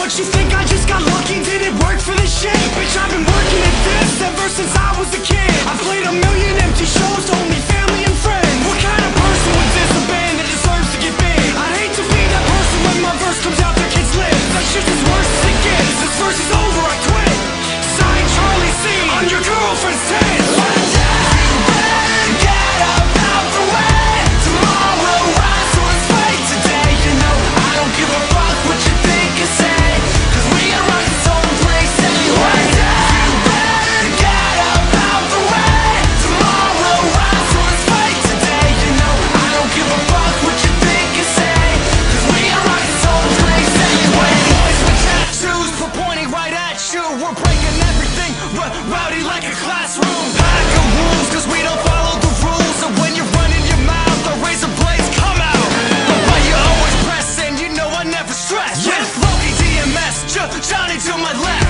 What you think I just got lucky? Did it work for this shit? Bitch, I've been working at this ever since I was a kid. I played a million empty shows to only family and friends. What kind of person would diss a band that deserves to get big? I'd hate to be that person when my verse comes out their kids' lips. That shit's as worse as it gets. This verse is over, I quit. Signed Charlie C on your girlfriend's tits. One day, you better get up out the way. Tomorrow will rise, so let's fight today. You know I don't give a fuck what you think or say, 'cause we are on this own place anyway. One day, you better get up out the way. Tomorrow will rise, so let's fight today. You know I don't give a fuck what you think or say, 'cause we are on this own place anyway. Boys with tattoos, we're pointing right at you. We're breaking everything, rowdy like a classroom. Pack of wolves, 'cause we don't follow the rules. And when you're running your mouth, the razor blades come out. But you always press, and you know I never stress. With Loki DMS, Johnny to my left.